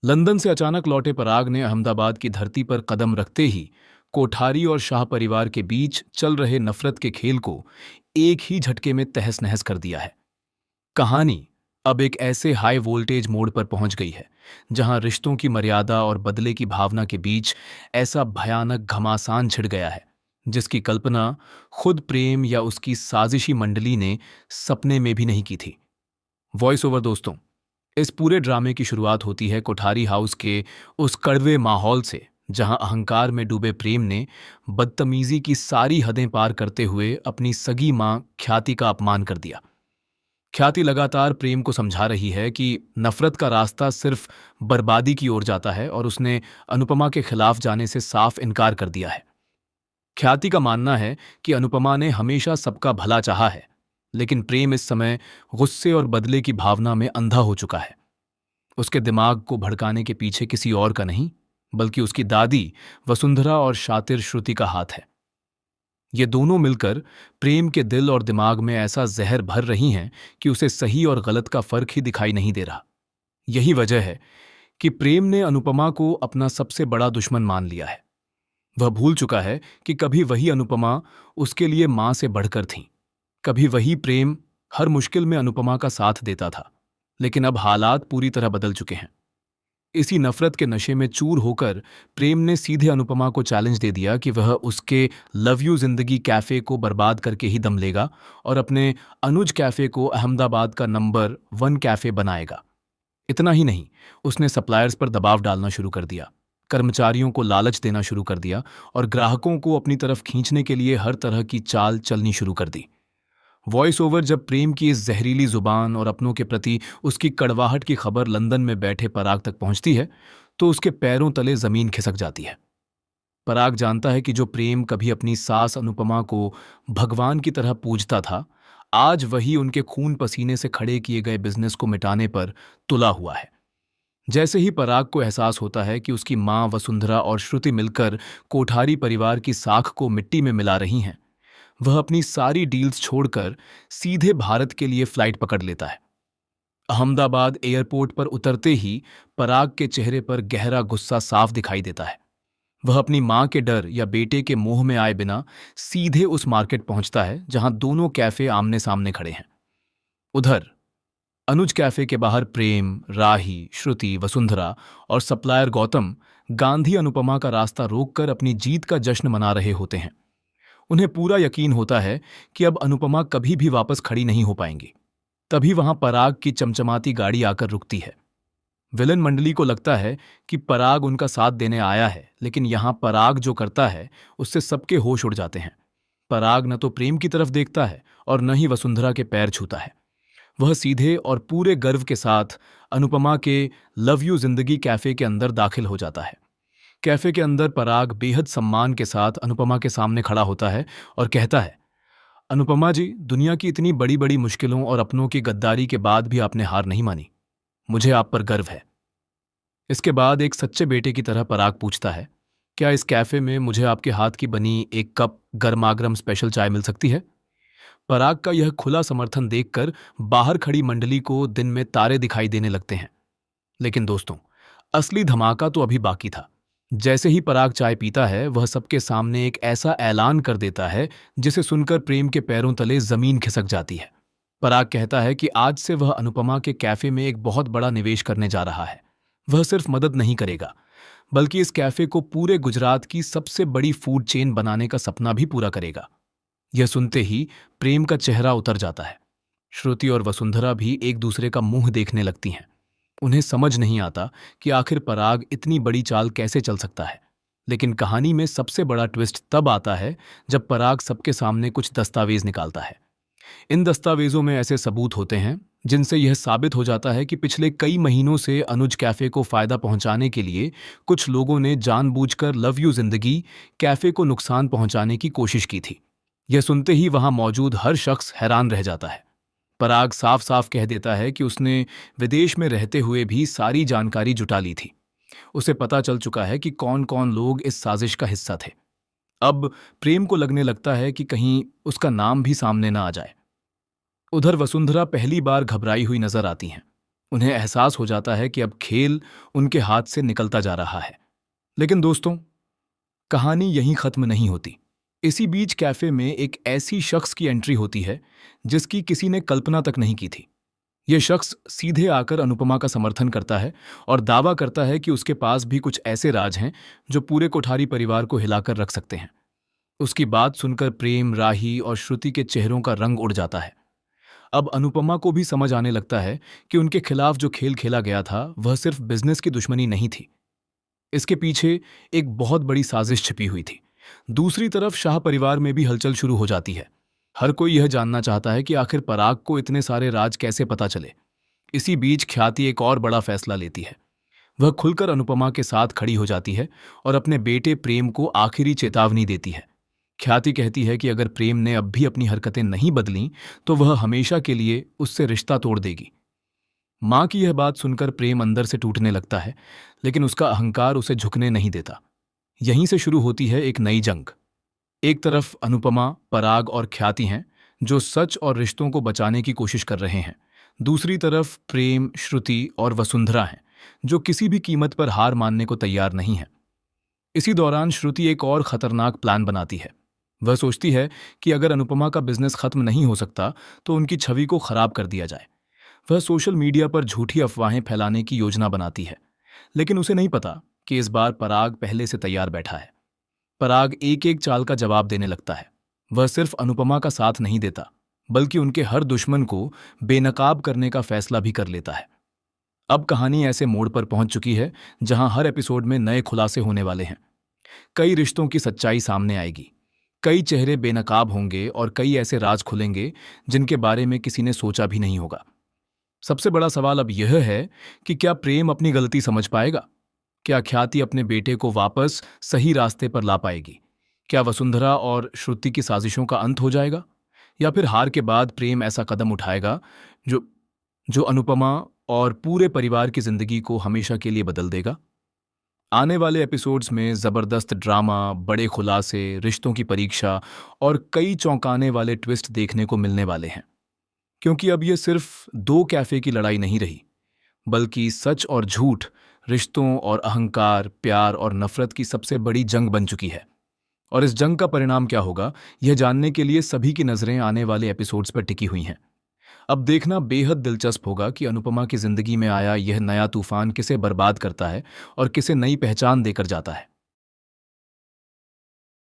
London से अचानक लौटे पराग ने अहमदाबाद की धरती पर कदम रखते ही कोठारी और शाह परिवार के बीच चल रहे नफरत के खेल को एक ही झटके में तहस नहस कर दिया है। कहानी अब एक ऐसे हाई वोल्टेज मोड पर पहुंच गई है जहां रिश्तों की मर्यादा और बदले की भावना के बीच ऐसा भयानक घमासान छिड़ गया है जिसकी कल्पना खुद प्रेम या उसकी साजिशी मंडली ने सपने में भी नहीं की थी। वॉइस ओवर दोस्तों, इस पूरे ड्रामे की शुरुआत होती है कोठारी हाउस के उस कड़वे माहौल से जहां अहंकार में डूबे प्रेम ने बदतमीजी की सारी हदें पार करते हुए अपनी सगी मां ख्याति का अपमान कर दिया। ख्याति लगातार प्रेम को समझा रही है कि नफरत का रास्ता सिर्फ बर्बादी की ओर जाता है और उसने अनुपमा के खिलाफ जाने से साफ इनकार कर दिया है। ख्याति का मानना है कि अनुपमा ने हमेशा सबका भला चाहा है, लेकिन प्रेम इस समय गुस्से और बदले की भावना में अंधा हो चुका है। उसके दिमाग को भड़काने के पीछे किसी और का नहीं, बल्कि उसकी दादी वसुंधरा और शातिर श्रुति का हाथ है। ये दोनों मिलकर प्रेम के दिल और दिमाग में ऐसा जहर भर रही हैं कि उसे सही और गलत का फर्क ही दिखाई नहीं दे रहा। यही वजह है कि प्रेम ने अनुपमा को अपना सबसे बड़ा दुश्मन मान लिया है। वह भूल चुका है कि कभी वही अनुपमा उसके लिए मां से बढ़कर थी। कभी वही प्रेम हर मुश्किल में अनुपमा का साथ देता था। लेकिन अब हालात पूरी तरह बदल चुके हैं। इसी नफरत के नशे में चूर होकर प्रेम ने सीधे अनुपमा को चैलेंज दे दिया कि वह उसके लव यू जिंदगी कैफे को बर्बाद करके ही दम लेगा और अपने अनुज कैफे को अहमदाबाद का नंबर 1 कैफे बनाएगा। इतना ही नहीं, उसने सप्लायर्स पर दबाव डालना शुरू कर दिया, कर्मचारियों को लालच देना शुरू कर दिया और ग्राहकों को अपनी तरफ खींचने के लिए हर तरह की चाल चलनी शुरू कर दी। वॉइस ओवर जब प्रेम की इस जहरीली जुबान और अपनों के प्रति उसकी कड़वाहट की खबर लंदन में बैठे पराग तक पहुंचती है तो उसके पैरों तले जमीन खिसक जाती है। पराग जानता है कि जो प्रेम कभी अपनी सास अनुपमा को भगवान की तरह पूजता था, आज वही उनके खून पसीने से खड़े किए गए बिजनेस को मिटाने पर तुला हुआ है। जैसे ही पराग को एहसास होता है कि उसकी मां वसुंधरा और श्रुति मिलकर कोठारी परिवार की साख को मिट्टी में मिला रही हैं, वह अपनी सारी डील्स छोड़कर सीधे भारत के लिए फ्लाइट पकड़ लेता है। अहमदाबाद एयरपोर्ट पर उतरते ही पराग के चेहरे पर गहरा गुस्सा साफ दिखाई देता है। वह अपनी मां के डर या बेटे के मोह में आए बिना सीधे उस मार्केट पहुंचता है जहां दोनों कैफे आमने सामने खड़े हैं। उधर अनुज कैफे के बाहर प्रेम, राही, श्रुति, वसुंधरा और सप्लायर गौतम गांधी अनुपमा का रास्ता रोककर अपनी जीत का जश्न मना रहे होते हैं। उन्हें पूरा यकीन होता है कि अब अनुपमा कभी भी वापस खड़ी नहीं हो पाएंगी। तभी वहां पराग की चमचमाती गाड़ी आकर रुकती है। विलन मंडली को लगता है कि पराग उनका साथ देने आया है, लेकिन यहां पराग जो करता है उससे सबके होश उड़ जाते हैं। पराग न तो प्रेम की तरफ देखता है और न ही वसुंधरा के पैर छूता है। वह सीधे और पूरे गर्व के साथ अनुपमा के लव यू जिंदगी कैफे के अंदर दाखिल हो जाता है। कैफे के अंदर पराग बेहद सम्मान के साथ अनुपमा के सामने खड़ा होता है और कहता है, अनुपमा जी, दुनिया की इतनी बड़ी बड़ी मुश्किलों और अपनों की गद्दारी के बाद भी आपने हार नहीं मानी। मुझे आप पर गर्व है। इसके बाद एक सच्चे बेटे की तरह पराग पूछता है, क्या इस कैफे में मुझे आपके हाथ की बनी एक कप गर्मागर्म स्पेशल चाय मिल सकती है? पराग का यह खुला समर्थन देखकर बाहर खड़ी मंडली को दिन में तारे दिखाई देने लगते हैं। लेकिन दोस्तों, असली धमाका तो अभी बाकी था। जैसे ही पराग चाय पीता है, वह सबके सामने एक ऐसा ऐलान कर देता है जिसे सुनकर प्रेम के पैरों तले जमीन खिसक जाती है। पराग कहता है कि आज से वह अनुपमा के कैफे में एक बहुत बड़ा निवेश करने जा रहा है। वह सिर्फ मदद नहीं करेगा, बल्कि इस कैफे को पूरे गुजरात की सबसे बड़ी फूड चेन बनाने का सपना भी पूरा करेगा। यह सुनते ही प्रेम का चेहरा उतर जाता है। श्रुति और वसुंधरा भी एक दूसरे का मुंह देखने लगती हैं। उन्हें समझ नहीं आता कि आखिर पराग इतनी बड़ी चाल कैसे चल सकता है। लेकिन कहानी में सबसे बड़ा ट्विस्ट तब आता है जब पराग सबके सामने कुछ दस्तावेज निकालता है। इन दस्तावेजों में ऐसे सबूत होते हैं जिनसे यह साबित हो जाता है कि पिछले कई महीनों से अनुज कैफे को फायदा पहुंचाने के लिए कुछ लोगों ने जानबूझकर लव यू जिंदगी कैफे को नुकसान पहुंचाने की कोशिश की थी। यह सुनते ही वहां मौजूद हर शख्स हैरान रह जाता है। पराग साफ साफ कह देता है कि उसने विदेश में रहते हुए भी सारी जानकारी जुटा ली थी। उसे पता चल चुका है कि कौन कौन लोग इस साजिश का हिस्सा थे। अब प्रेम को लगने लगता है कि कहीं उसका नाम भी सामने ना आ जाए। उधर वसुंधरा पहली बार घबराई हुई नजर आती हैं। उन्हें एहसास हो जाता है कि अब खेल उनके हाथ से निकलता जा रहा है। लेकिन दोस्तों, कहानी यहीं खत्म नहीं होती। इसी बीच कैफे में एक ऐसी शख्स की एंट्री होती है जिसकी किसी ने कल्पना तक नहीं की थी। यह शख्स सीधे आकर अनुपमा का समर्थन करता है और दावा करता है कि उसके पास भी कुछ ऐसे राज हैं जो पूरे कोठारी परिवार को हिलाकर रख सकते हैं। उसकी बात सुनकर प्रेम, राही और श्रुति के चेहरों का रंग उड़ जाता है। अब अनुपमा को भी समझ आने लगता है कि उनके खिलाफ जो खेल खेला गया था वह सिर्फ बिजनेस की दुश्मनी नहीं थी। इसके पीछे एक बहुत बड़ी साजिश छिपी हुई थी। दूसरी तरफ शाह परिवार में भी हलचल शुरू हो जाती है। हर कोई यह जानना चाहता है कि आखिर पराग को इतने सारे राज कैसे पता चले। इसी बीच ख्याति एक और बड़ा फैसला लेती है। वह खुलकर अनुपमा के साथ खड़ी हो जाती है और अपने बेटे प्रेम को आखिरी चेतावनी देती है। ख्याति कहती है कि अगर प्रेम ने अब भी अपनी हरकतें नहीं बदलीं तो वह हमेशा के लिए उससे रिश्ता तोड़ देगी। मां की यह बात सुनकर प्रेम अंदर से टूटने लगता है, लेकिन उसका अहंकार उसे झुकने नहीं देता। यहीं से शुरू होती है एक नई जंग। एक तरफ अनुपमा, पराग और ख्याति हैं जो सच और रिश्तों को बचाने की कोशिश कर रहे हैं। दूसरी तरफ प्रेम, श्रुति और वसुंधरा हैं जो किसी भी कीमत पर हार मानने को तैयार नहीं हैं। इसी दौरान श्रुति एक और खतरनाक प्लान बनाती है। वह सोचती है कि अगर अनुपमा का बिजनेस खत्म नहीं हो सकता तो उनकी छवि को खराब कर दिया जाए। वह सोशल मीडिया पर झूठी अफवाहें फैलाने की योजना बनाती है, लेकिन उसे नहीं पता कि इस बार पराग पहले से तैयार बैठा है। पराग एक एक चाल का जवाब देने लगता है। वह सिर्फ अनुपमा का साथ नहीं देता, बल्कि उनके हर दुश्मन को बेनकाब करने का फैसला भी कर लेता है। अब कहानी ऐसे मोड़ पर पहुंच चुकी है जहां हर एपिसोड में नए खुलासे होने वाले हैं। कई रिश्तों की सच्चाई सामने आएगी, कई चेहरे बेनकाब होंगे और कई ऐसे राज खुलेंगे जिनके बारे में किसी ने सोचा भी नहीं होगा। सबसे बड़ा सवाल अब यह है कि क्या प्रेम अपनी गलती समझ पाएगा? क्या ख्याति अपने बेटे को वापस सही रास्ते पर ला पाएगी? क्या वसुंधरा और श्रुति की साजिशों का अंत हो जाएगा? या फिर हार के बाद प्रेम ऐसा कदम उठाएगा जो जो अनुपमा और पूरे परिवार की जिंदगी को हमेशा के लिए बदल देगा? आने वाले एपिसोड्स में जबरदस्त ड्रामा, बड़े खुलासे, रिश्तों की परीक्षा और कई चौंकाने वाले ट्विस्ट देखने को मिलने वाले हैं। क्योंकि अब यह सिर्फ दो कैफे की लड़ाई नहीं रही, बल्कि सच और झूठ, रिश्तों और अहंकार, प्यार और नफरत की सबसे बड़ी जंग बन चुकी है। और इस जंग का परिणाम क्या होगा, यह जानने के लिए सभी की नजरें आने वाले एपिसोड्स पर टिकी हुई हैं। अब देखना बेहद दिलचस्प होगा कि अनुपमा की जिंदगी में आया यह नया तूफान किसे बर्बाद करता है और किसे नई पहचान देकर जाता है।